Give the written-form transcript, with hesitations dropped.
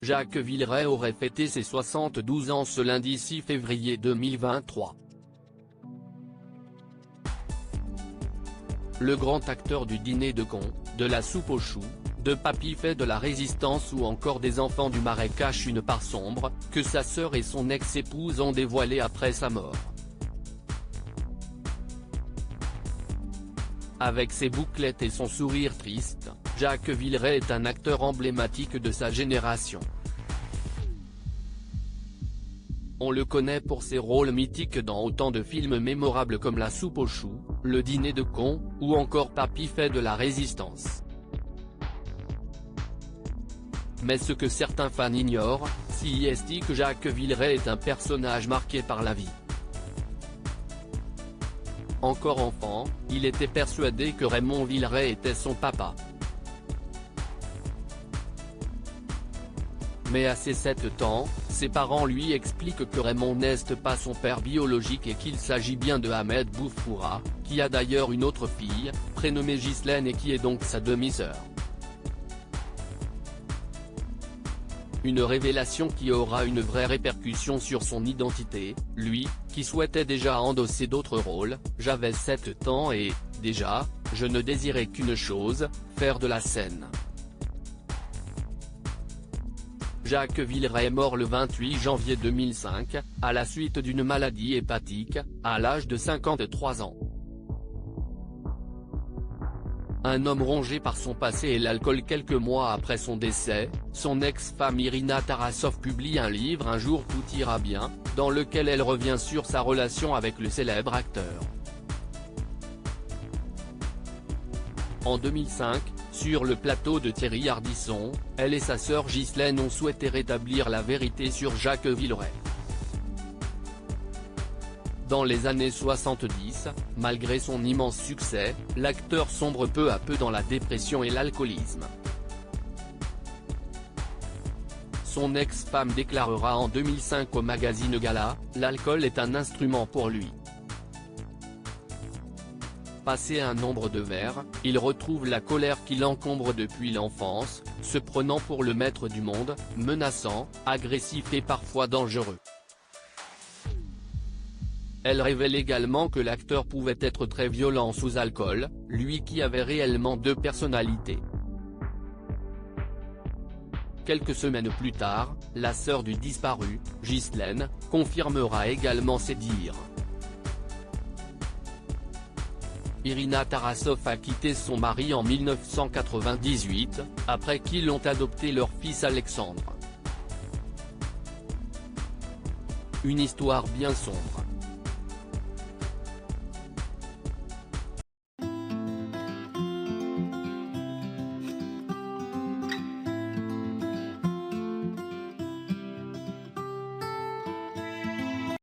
Jacques Villeray aurait fêté ses 72 ans ce lundi 6 février 2023. Le grand acteur du dîner de cons, de la soupe aux choux, de Papy fait de la résistance ou encore des enfants du Marais cache une part sombre, que sa sœur et son ex-épouse ont dévoilée après sa mort. Avec ses bouclettes et son sourire triste, Jacques Villeray est un acteur emblématique de sa génération. On le connaît pour ses rôles mythiques dans autant de films mémorables comme La soupe aux choux, Le dîner de cons, ou encore Papy fait de la résistance. Mais ce que certains fans ignorent, c'est que Jacques Villeray est un personnage marqué par la vie. Encore enfant, il était persuadé que Raymond Villeray était son papa. Mais à ses 7 ans, ses parents lui expliquent que Raymond n'est pas son père biologique et qu'il s'agit bien de Ahmed Bouffoura, qui a d'ailleurs une autre fille, prénommée Ghislaine et qui est donc sa demi-sœur. Une révélation qui aura une vraie répercussion sur son identité, lui, qui souhaitait déjà endosser d'autres rôles. J'avais 7 ans et, déjà, je ne désirais qu'une chose, faire de la scène. Jacques Villeray est mort le 28 janvier 2005, à la suite d'une maladie hépatique, à l'âge de 53 ans. Un homme rongé par son passé et l'alcool. Quelques mois après son décès, son ex-femme Irina Tarasov publie un livre Un jour tout ira bien, dans lequel elle revient sur sa relation avec le célèbre acteur. En 2005, sur le plateau de Thierry Ardisson, elle et sa sœur Ghislaine ont souhaité rétablir la vérité sur Jacques Villeray. Dans les années 70, malgré son immense succès, l'acteur sombre peu à peu dans la dépression et l'alcoolisme. Son ex-femme déclarera en 2005 au magazine Gala, « L'alcool est un instrument pour lui. Passé un nombre de verres, il retrouve la colère qui l'encombre depuis l'enfance, se prenant pour le maître du monde, menaçant, agressif et parfois dangereux. » Elle révèle également que l'acteur pouvait être très violent sous alcool, lui qui avait réellement 2 personnalités. Quelques semaines plus tard, la sœur du disparu, Ghislaine, confirmera également ces dires. Irina Tarasov a quitté son mari en 1998, après qu'ils ont adopté leur fils Alexandre. Une histoire bien sombre.